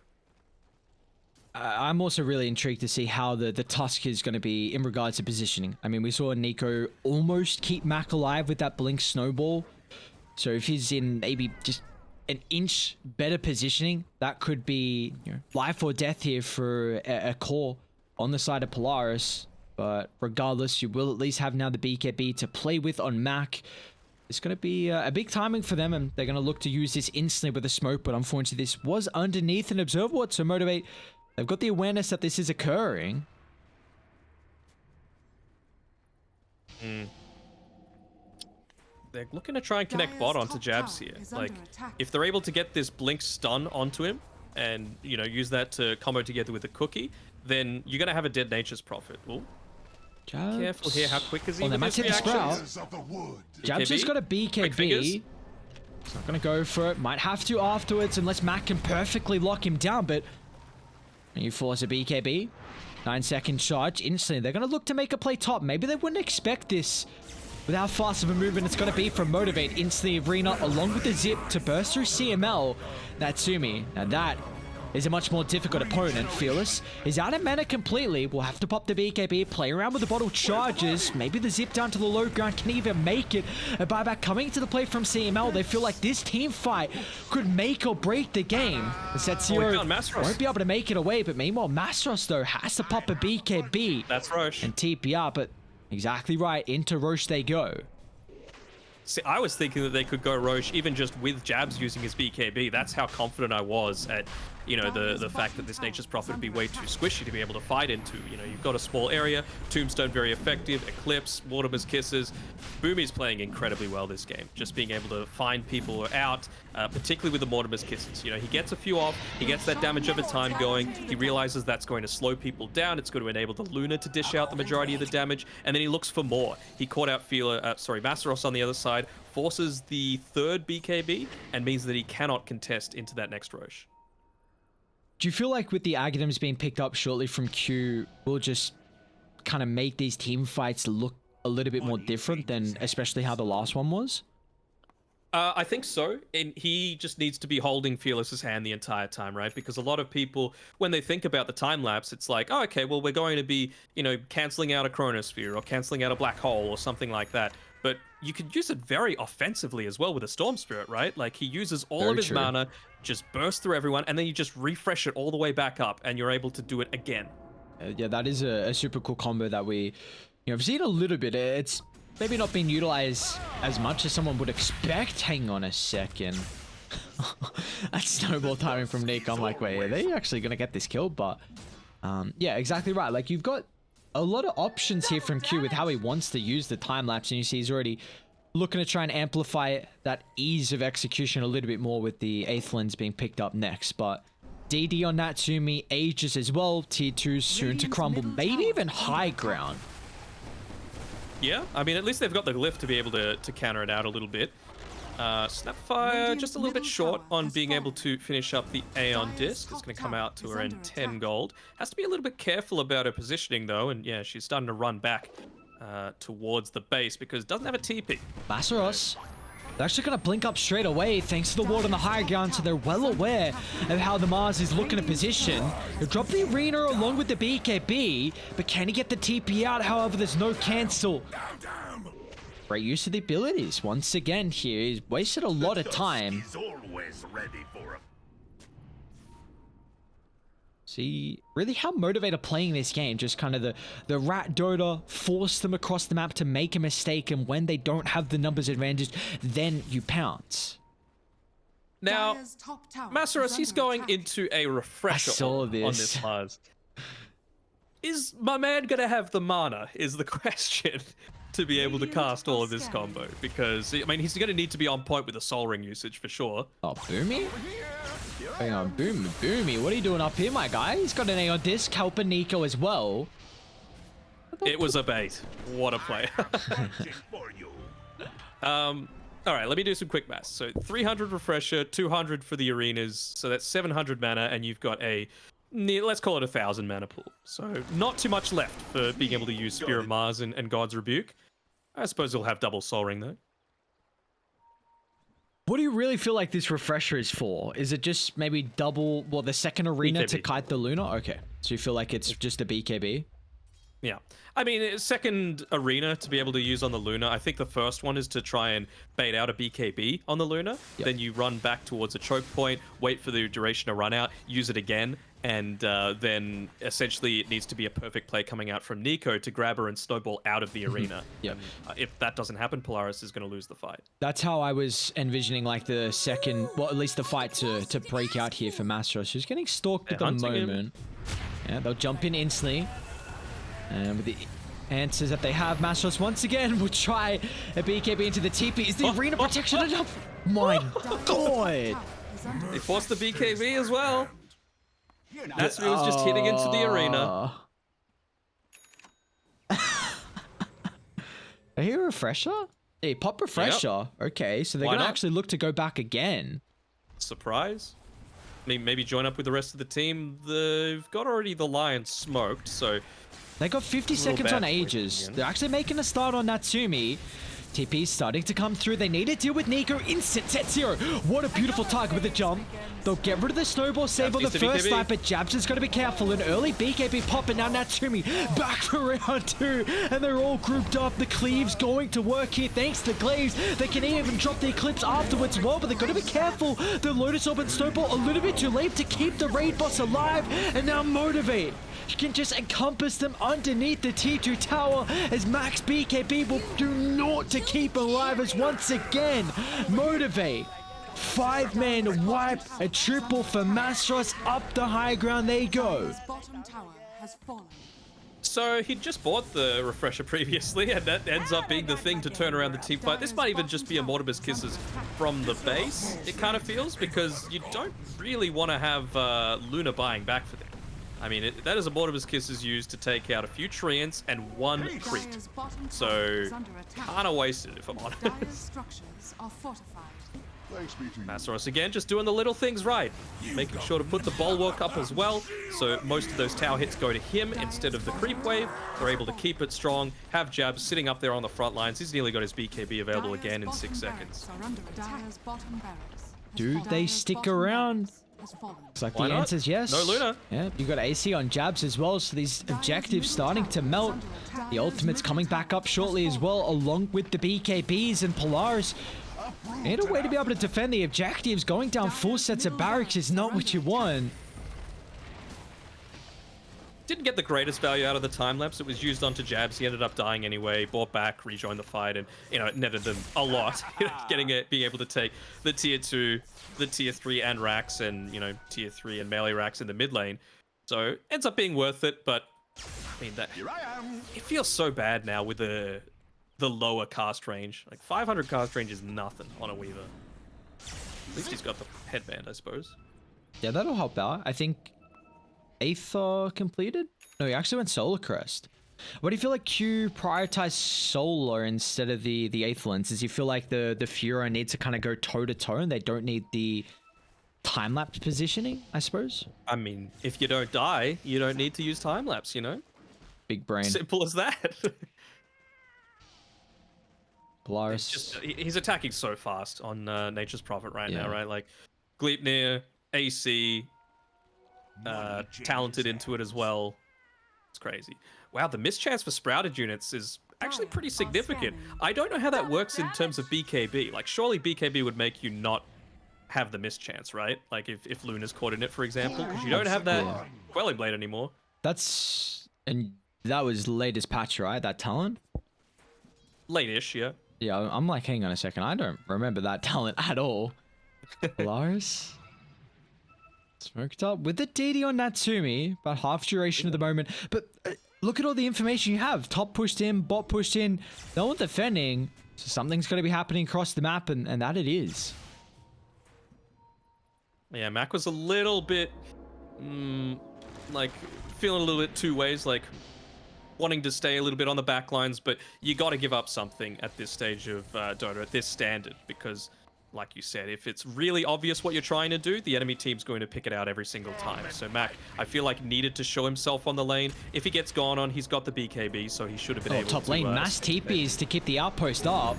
I'm also really intrigued to see how the Tusk is going to be in regards to positioning. I mean, we saw Nico almost keep Mac alive with that Blink Snowball. So if he's in maybe just an inch better positioning, that could be, you know, life or death here for a core on the side of Polaris. But regardless, you will at least have now the BKB to play with on Mac. It's going to be a big timing for them, and they're going to look to use this instantly with a smoke. But unfortunately, this was underneath an observer ward, so Motivate, they've got the awareness that this is occurring. They're looking to try and connect bot onto Jabs here. Like, if they're able to get this Blink stun onto him and, you know, use that to combo together with a cookie, then you're going to have a Dead Nature's Prophet. Ooh. Jabs. Careful here. How quick is he? Oh, they with might his hit the sprout. reactions? Of the wood. Jabs just got a Quick fingers. BKB. He's not going to go for it. Might have to afterwards unless Matt can perfectly lock him down, but you force a BKB. 9-second charge. Instantly, they're going to look to make a play top. Maybe they wouldn't expect this with how fast of a movement it's going to be from Motivate. Instantly, Arena along with the zip to burst through CML. Natsumi. Now that is a much more difficult opponent. Fearless is out of mana completely. We'll have to pop the BKB, play around with the bottle charges. Maybe the zip down to the low ground can even make it. A buyback coming to the play from CML. They feel like this team fight could make or break the game. The set zero won't be able to make it away, but meanwhile, Mastros though has to pop a BKB. That's Roche. And TPR, but exactly right, into Roche they go. See, I was thinking that they could go Roche even just with Jabs using his BKB. That's how confident I was at, you know, the fact that this Nature's Prophet would be way too squishy to be able to fight into. You know, you've got a small area, Tombstone very effective, Eclipse, Mortimer's Kisses. Boomy's playing incredibly well this game, just being able to find people out, particularly with the Mortimer's Kisses. You know, he gets a few off, he gets that damage over time going, he realizes that's going to slow people down, it's going to enable the Luna to dish out the majority of the damage, and then he looks for more. He caught out Masteros on the other side, forces the third BKB, and means that he cannot contest into that next Roche. Do you feel like with the Aghanims being picked up shortly from Q, we'll just kind of make these team fights look a little bit more different than especially how the last one was? I think so. And he just needs to be holding Fearless's hand the entire time, right? Because a lot of people, when they think about the time lapse, it's like, oh, okay, well, we're going to be, you know, canceling out a Chronosphere or canceling out a black hole or something like that. But you could use it very offensively as well with a Storm Spirit, right? Like he uses all of his mana, just bursts through everyone, and then you just refresh it all the way back up, and you're able to do it again. Yeah, that is a super cool combo that we, have seen a little bit. It's maybe not being utilized as much as someone would expect. Hang on a second. That snowball timing from Nick. I'm like, wait, are they actually going to get this kill? But yeah, exactly right. Like you've got a lot of options here from Q with how he wants to use the time lapse, and you see he's already looking to try and amplify that ease of execution a little bit more with the 8th lens being picked up next. But DD on Natsumi, Aegis as well, tier 2 soon to crumble, maybe even high ground. Yeah, I mean, at least they've got the glyph to be able to counter it out a little bit. Snapfire just a little bit short on being able to finish up the Aeon disc. It's going to come out to around 10 gold. Has to be a little bit careful about her positioning though, and yeah, she's starting to run back towards the base because it doesn't have a TP. Masteros, they're actually going to blink up straight away thanks to the ward on the high ground, so they're well aware of how the Mars is looking to position. He'll drop the Arena along with the BKB, but can he get the TP out? However, there's no cancel. Great use of the abilities. Once again here, he's wasted a lot of time. He's always ready for a... See, really how Motivate are playing this game, just kind of the rat Dota, force them across the map to make a mistake, and when they don't have the numbers advantage, then you pounce. Now, Masteros, he's going into a refresher on this Mars. Is my man going to have the mana, is the question, to be able to cast all of this combo? Because, I mean, he's going to need to be on point with the Soul Ring usage for sure. Oh, Boomy? Hang on, Boomy, what are you doing up here, my guy? He's got an Aeon disc, helping Nico as well. It was a bait. What a player. All right, let me do some quick maths. So 300 refresher, 200 for the arenas. So that's 700 mana, and you've got a, let's call it 1,000 mana pool. So not too much left for being able to use Spear of Mars and God's Rebuke. I suppose he'll have double Soul Ring though. What do you really feel like this refresher is for? Is it just maybe double, well, the second arena BKB. to kite the Luna? Okay, so you feel like it's just a BKB? Yeah. I mean, second arena to be able to use on the Luna. I think the first one is to try and bait out a BKB on the Luna. Yep. Then you run back towards a choke point, wait for the duration to run out, use it again, and then essentially it needs to be a perfect play coming out from Nico to grab her and snowball out of the arena. Yep. If that doesn't happen, Polaris is going to lose the fight. That's how I was envisioning like the second, well, at least the fight to break out here for Mastros, who's getting stalked at the moment. Yeah, they'll jump in instantly. And with the answers that they have, Mastros once again will try a BKB into the TP. Is the arena protection enough? My God! They forced the BKB as well. That's was just hitting into the arena. I hear a refresher? Hey, pop refresher. Okay, so they're Why going to not? actually look to go back again. Surprise. I mean, maybe join up with the rest of the team. They've got already the Lions smoked, so They got 50 little seconds bad on for it Aegis. again. They're actually making a start on Natsumi. TP's starting to come through. They need to deal with Nico. Instant set 0. What a beautiful target with the jump. They'll get rid of the snowball save on the needs to be first BKB. snipe, but Jabs is going to be careful. An early BKB pop, and now Natsumi back for round 2. And they're all grouped up. The Cleave's going to work here thanks to Glaives. They can even drop the Eclipse afterwards as well, but they've got to be careful. The Lotus Orb and Snowball a little bit too late to keep the raid boss alive. And now Motivate can just encompass them underneath the T2 tower as Max BKB will do naught to keep alive as once again Motivate 5-man wipe, a triple for MG.Trust. Up the high ground they go. His bottom tower has fallen. So he'd just bought the refresher previously, and that ends up being the thing to turn around the team fight. This might even just be a Mortimer's Kisses from the base, it kind of feels, because you don't really want to have Luna buying back for them. I mean, that is a Mortimer's Kisses used to take out a few treants and one creep. Dire's bottom tower So, is under attack. kind of wasted, if I'm Dire's honest. structures are fortified. Masteros again, just doing the little things right. Making sure to put the bulwark up as well, so most of those tower hits go to him instead of the creep wave. They're able to keep it strong, have Jabs sitting up there on the front lines. He's nearly got his BKB available Dire's again in bottom 6 barracks seconds. are under attack. Dire's bottom barracks has Do fallen. they Dire's stick bottom around? barracks has fallen. Looks like Why the not? answer's yes. No Luna. Yeah, you got AC on Jabs as well, so these objectives starting to melt. The ultimate's coming back up shortly as well, along with the BKBs, and Polaris. And a way to be able to defend the objectives. Going down 4 sets of barracks is not what you want. Didn't get the greatest value out of the time lapse. It was used onto Jabs. He ended up dying anyway. Bought back, rejoined the fight, and it netted them a lot. Being able to take the tier 2, the tier 3, and racks, and tier 3 and melee racks in the mid lane. So ends up being worth it. But I mean, it feels so bad now with the lower cast range. Like 500 cast range is nothing on a Weaver. At least he's got the headband, I suppose. Yeah, that'll help out. I think Aether completed? No, he actually went Solar Crest. What do you feel like Q prioritized Solar instead of the Aetherlands? Does you feel like the Furo needs to kind of go toe-to-toe and they don't need the time-lapse positioning, I suppose? I mean, if you don't die, you don't need to use time lapse, Big brain. Simple as that. Polaris. Just he's attacking so fast on Nature's Prophet right now, Yeah. right? Like Gleipnir, AC, talented into it as well. It's crazy. Wow, the mischance for sprouted units is actually pretty significant. I don't know how that works in terms of BKB. Like, surely BKB would make you not have the mischance, right? Like if Luna's caught in it, for example, because you don't have that Quelling Blade anymore. And that was latest patch, right? That talent? Late-ish, yeah. Yeah, I'm like, hang on a second. I don't remember that talent at all. Polaris. Smoked up with the DD on Natsumi. About half duration at the moment. But look at all the information you have. Top pushed in, bot pushed in. No one defending. So something's got to be happening across the map, and that it is. Yeah, Mac was a little bit, like, feeling a little bit two ways, like, wanting to stay a little bit on the back lines, but you got to give up something at this stage of Dota, at this standard, because, like you said, if it's really obvious what you're trying to do, the enemy team's going to pick it out every single time. So Mac, I feel like, needed to show himself on the lane. If he gets gone on, he's got the BKB, so he should have been able to... Top lane, mass TPs to keep the outpost up.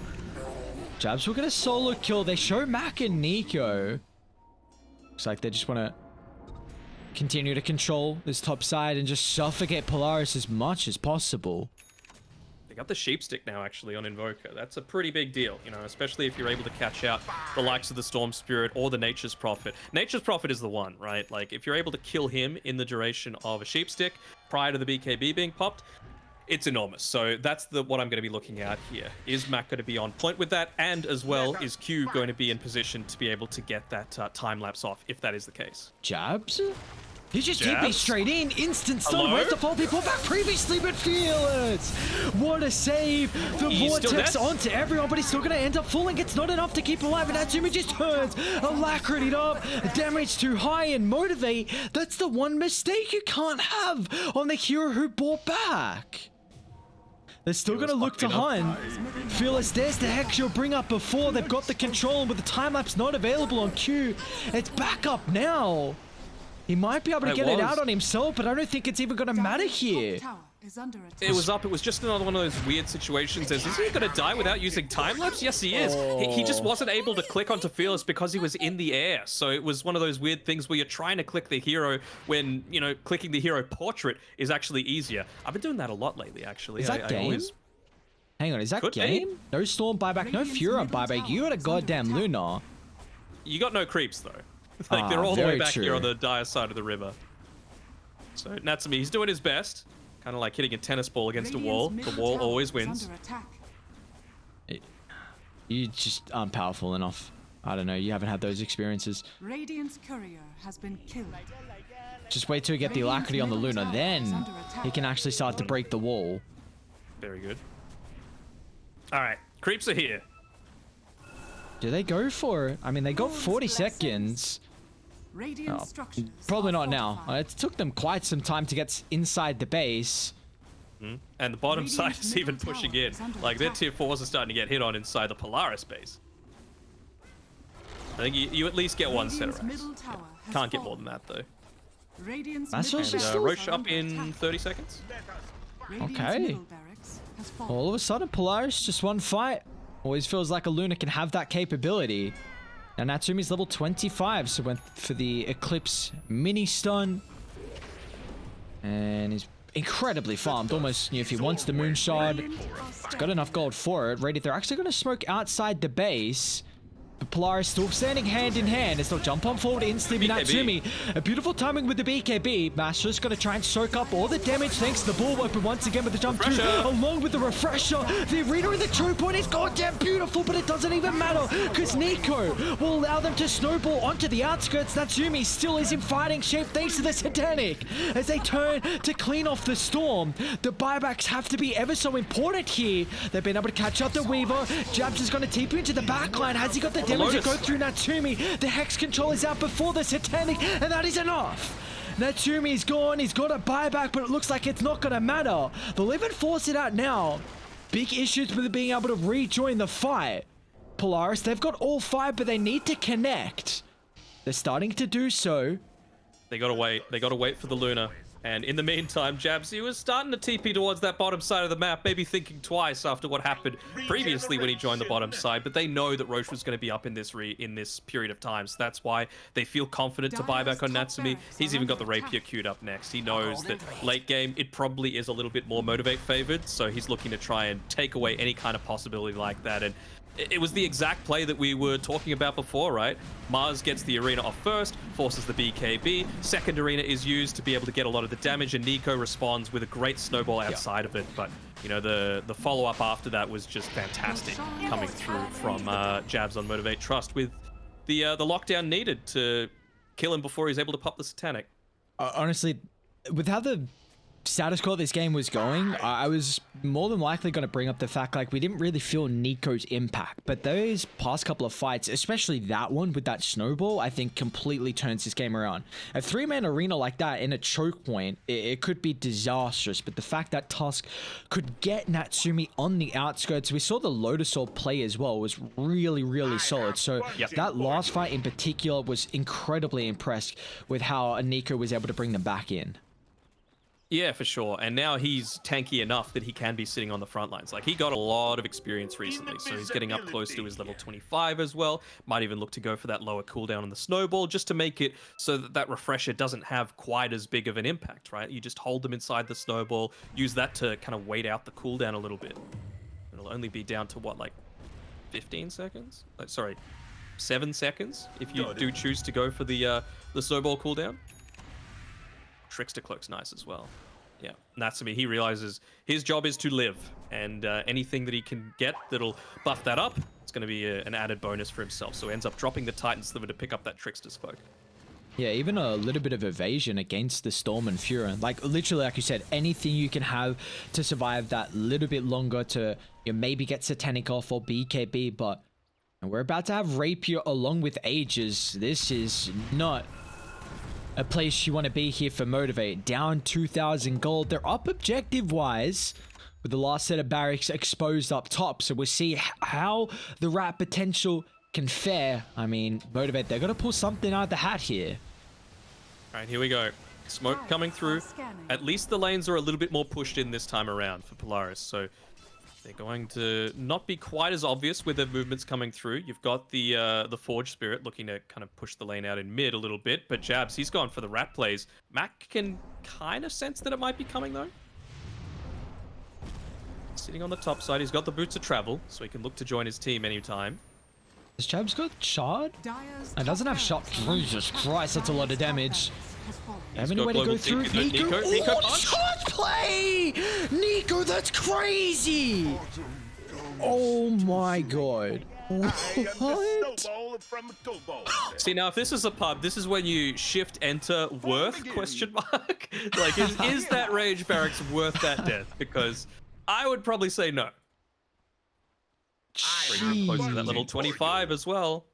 Jabs will get a solo kill. They show Mac and Nico. Looks like they just want to continue to control this top side and just suffocate Polaris as much as possible. They got the sheep stick now, actually, on Invoker. That's a pretty big deal, especially if you're able to catch out the likes of the Storm Spirit or the Nature's Prophet. Nature's Prophet is the one, right? Like, if you're able to kill him in the duration of a sheep stick prior to the BKB being popped, it's enormous. So that's what I'm going to be looking at here. Is Mac going to be on point with that? And as well, is Q going to be in position to be able to get that time lapse off, if that is the case? Jabs? He just Jabs? TP straight in, instant stun. Hello? Where's the fall people back previously, but fearless. What a save. The He's still vortex dead? onto everyone, but he's still going to end up falling. It's not enough to keep alive, and Natsumi just turns. Alacrity up, damage too high, and Motivate. That's the one mistake you can't have on the hero who bought back. They're still It going to was look to lucky enough. hunt. Fearless, there's the Hex you'll bring up before. They've got the control, but the time lapse not available on Q. It's back up now. He might be able to get it out on himself, but I don't think it's even going to matter here. It was up. It was just another one of those weird situations. Is he going to die without using time lapse? Yes, he is. He just wasn't able to click onto Fearless because he was in the air. So it was one of those weird things where you're trying to click the hero when, you know, clicking the hero portrait is actually easier. I've been doing that a lot lately, actually. Is that game? Hang on, is that game? No Storm buyback, no Fury buyback. You got a goddamn Luna. You got no creeps, though. Like, they're all the way very back true. here on the dire side of the river. So Natsumi, he's doing his best. Kind of like hitting a tennis ball against a wall. The wall always wins. You just aren't powerful enough. I don't know. You haven't had those experiences. Radiant's courier has been killed. Just wait till you get the alacrity on the Luna. Then he can actually start to break the wall. Very good. All right. Creeps are here. Do they go for it? I mean, they got 40 seconds. Oh, probably not now. It took them quite some time to get inside the base. And the bottom side is even pushing in. Like, their tier 4s are starting to get hit on inside the Polaris base. I think you at least get one set of racks. Can't get more than that, though. That's also And still... Roche up in 30 seconds. Okay. All of a sudden, Polaris, just one fight. Always feels like a Luna can have that capability. Now Natsumi's level 25, so went for the Eclipse mini stun. And he's incredibly farmed. Almost, you know, if he wants the Moonshard, he's got enough gold for it. Ready, they're actually going to smoke outside the base. But Polaris still standing hand in hand. It's still jump on forward instantly. Natsumi. A beautiful timing with the BKB. Master's going to try and soak up all the damage thanks to the ball weapon once again with the jump through, along with the refresher. The arena in the true point is goddamn beautiful, but it doesn't even matter because Nico will allow them to snowball onto the outskirts. Natsumi still is in fighting shape thanks to the Satanic. As they turn to clean off the storm, the buybacks have to be ever so important here. They've been able to catch up the Weaver. Jabs is going to TP into the backline. Has he got the damage to go through Natsumi? The Hex control is out before the Satanic, and that is enough. Natsumi's gone. He's got a buyback, but it looks like it's not going to matter. They'll even force it out now. Big issues with being able to rejoin the fight. Polaris, they've got all five, but they need to connect. They're starting to do so. They gotta wait. They gotta wait for the Luna. And in the meantime, Jabs, he was starting to TP towards that bottom side of the map, maybe thinking twice after what happened previously when he joined the bottom side. But they know that Roche was going to be up in this period of time, so that's why they feel confident to buy back on Natsumi. He's even got the Rapier queued up next. He knows that late game, it probably is a little bit more Motivate favored, so he's looking to try and take away any kind of possibility like that. And it was the exact play that we were talking about before, right? Mars gets the arena off first, forces the BKB. Second arena is used to be able to get a lot of the damage, and Nico responds with a great snowball outside of it. But, you know, the follow-up after that was just fantastic coming through from Jabs on Motivate.Trust with the lockdown needed to kill him before he's able to pop the Satanic. Honestly, with how the status quo this game was going, I was more than likely going to bring up the fact like we didn't really feel Nico's impact, but those past couple of fights, especially that one with that snowball, I think completely turns this game around. A 3-man arena like that in a choke point, it could be disastrous, but the fact that Tusk could get Natsumi on the outskirts, we saw the Lotus Orb play as well, was really solid. So that last fight in particular was incredibly impressed with how Nico was able to bring them back in. Yeah, for sure. And now he's tanky enough that he can be sitting on the front lines. Like, he got a lot of experience recently, so he's getting up close to his level 25 as well. Might even look to go for that lower cooldown on the snowball just to make it so that that refresher doesn't have quite as big of an impact, right? You just hold them inside the snowball, use that to kind of wait out the cooldown a little bit. It'll only be down to, what, like 15 seconds? Sorry, 7 seconds if you do choose to go for the snowball cooldown. Trickster Cloak's nice as well. Yeah, Natsumi, he realizes his job is to live, and anything that he can get that'll buff that up, it's going to be an added bonus for himself. So he ends up dropping the Titan Sliver to pick up that Trickster's Cloak. Yeah, even a little bit of evasion against the Storm and Fury. Like, literally, like you said, anything you can have to survive that little bit longer to, you know, maybe get Satanic off or BKB, but we're about to have Rapier along with Aegis. This is not a place you want to be here for Motivate. Down 2,000 gold. They're up objective-wise, with the last set of barracks exposed up top. So we'll see how the Rat potential can fare. I mean, Motivate, they're going to pull something out of the hat here. All right, here we go. Smoke coming through. At least the lanes are a little bit more pushed in this time around for Polaris. So they're going to not be quite as obvious with their movements coming through. You've got the Forge Spirit looking to kind of push the lane out in mid a little bit. But Jabs, he's gone for the Rat plays. Mac can kind of sense that it might be coming, though. Sitting on the top side. He's got the boots of travel, so he can look to join his team anytime. Has Jabs got shard? And doesn't have shot. Jesus Christ, that's a lot of damage. Have any way to go through? Nico, shot play! Nico, that's crazy! Oh my god. What? See, now if this is a pub, this is when you shift enter worth question mark. Like, is that rage barracks worth that death? Because I would probably say no. Bringing close to that level 25 as well.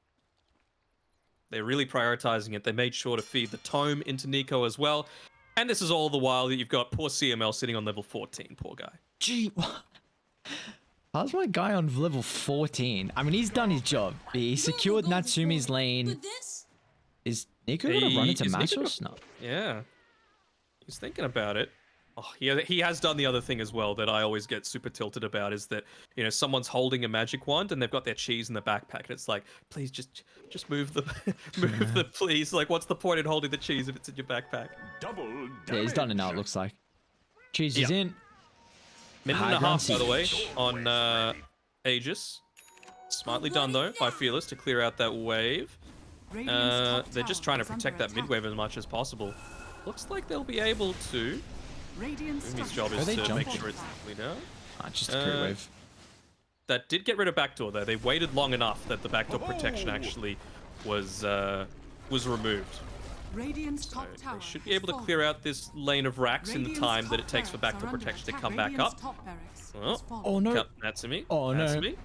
They're really prioritizing it. They made sure to feed the tome into Nico as well. And this is all the while that you've got poor CML sitting on level 14. Poor guy. Gee, how's my guy on level 14? I mean, he's done his job. He secured Natsumi's lane. Is Nico going to run into Mashos? No. Yeah. He's thinking about it. Oh, he has done the other thing as well that I always get super tilted about, is that, you know, someone's holding a magic wand and they've got their cheese in the backpack and it's like, please just move the please. Like, what's the point in holding the cheese if it's in your backpack? Yeah, he's done it now, it looks like. Cheese is in. Minute and a half, by the way, on Aegis. Smartly done though by Fearless to clear out that wave. They're just trying to protect that mid wave as much as possible. Looks like they'll be able to. Umi's job is to make sure it's cleared out. Just a clear wave. That did get rid of backdoor though. They waited long enough that the backdoor protection actually was removed. So they should be able to clear out this lane of racks in the time that it takes for backdoor protection to come back up. Oh no. Natsumi. Oh no. Natsumi.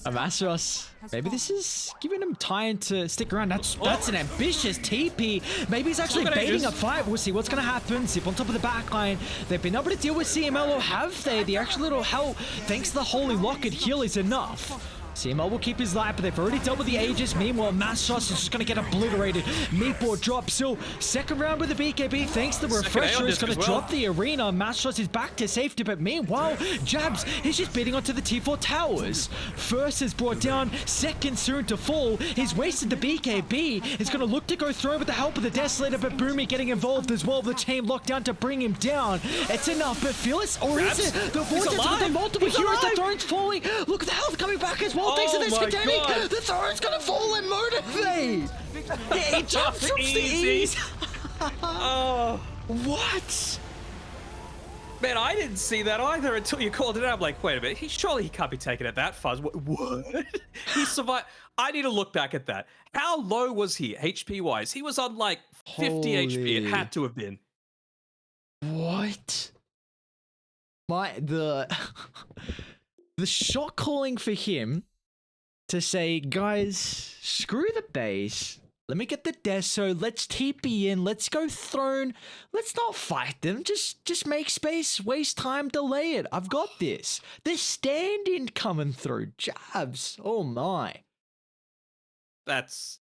Amasros. Maybe this is giving him time to stick around. That's an ambitious TP. Maybe he's actually baiting a fight. We'll see what's going to happen. Zip on top of the backline. They've been able to deal with CML, or have they? The actual little help, thanks to the Holy Locket heal, is enough. CML will keep his life, but they've already dealt with the Aegis. Meanwhile, Mashos is just going to get obliterated. Meatball drops. So, second round with the BKB. Thanks to the refresher, it's going to drop the arena. Mashos is back to safety, but meanwhile, Jabs is just beating onto the T4 towers. First is brought down, second soon to fall. He's wasted the BKB. He's going to look to go through with the help of the Desolator, but Boomy getting involved as well. The chain lockdown to bring him down. It's enough, but Fearless, or is it? The Vortex with the multiple heroes, the throne's falling. Look at the health coming back as well. Thanks to this pandemic, the throne's gonna fall and Motivate. Yeah, he jumps from the ease. Oh, what? man, I didn't see that either until you called it out. I'm like, wait a minute, surely he can't be taking it that far. What? He survived. I need to look back at that. How low was he, HP wise? He was on like 50 HP. It had to have been. What? The shot calling for him to say, guys, screw the base. Let me get the Deso. Let's TP in. Let's go throne. Let's not fight them. Just make space. Waste time. Delay it. I've got this. There's stand-in coming through. Jabs. Oh my. That's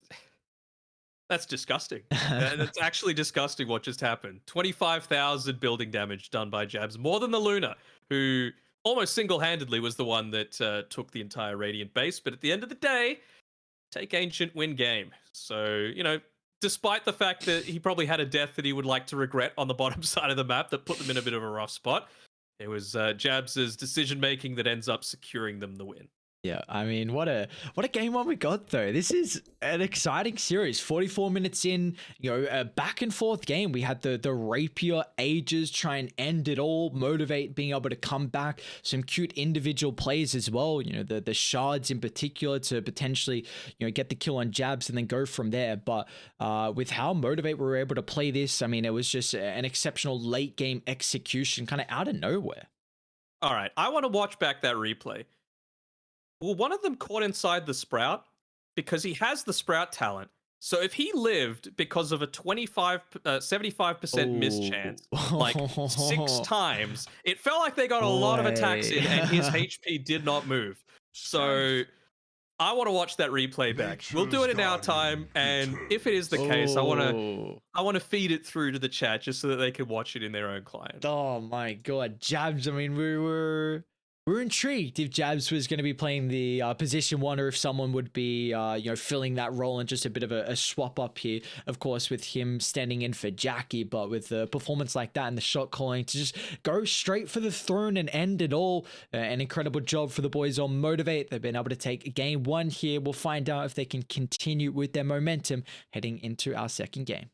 disgusting. That's actually disgusting what just happened. 25,000 building damage done by Jabs. More than the Luna, who almost single-handedly was the one that took the entire Radiant base. But at the end of the day, take Ancient, win game. So, you know, despite the fact that he probably had a death that he would like to regret on the bottom side of the map that put them in a bit of a rough spot, it was Jabs' decision-making that ends up securing them the win. Yeah, I mean, what a game one we got though. This is an exciting series. 44 minutes in, you know, a back and forth game. We had the Rapier Ages try and end it all, Motivate being able to come back. Some cute individual plays as well. You know, the shards in particular to potentially, you know, get the kill on Jabs and then go from there. But with how Motivate were able to play this, I mean, it was just an exceptional late game execution, kind of out of nowhere. All right, I want to watch back that replay. Well, one of them caught inside the Sprout because he has the Sprout talent. So if he lived because of a 75% miss chance, like 6 times, it felt like they got a lot of attacks in, and his HP did not move. So I want to watch that replay back. We'll do it in our time, and if it is the case, I want to feed it through to the chat just so that they can watch it in their own client. Oh my god, Jabs! I mean, we're intrigued if Jabs was going to be playing the position one, or if someone would be filling that role, and just a bit of a swap up here. Of course, with him standing in for Jackie, but with a performance like that and the shot calling to just go straight for the throne and end it all, an incredible job for the boys on Motivate. They've been able to take game one here. We'll find out if they can continue with their momentum heading into our second game.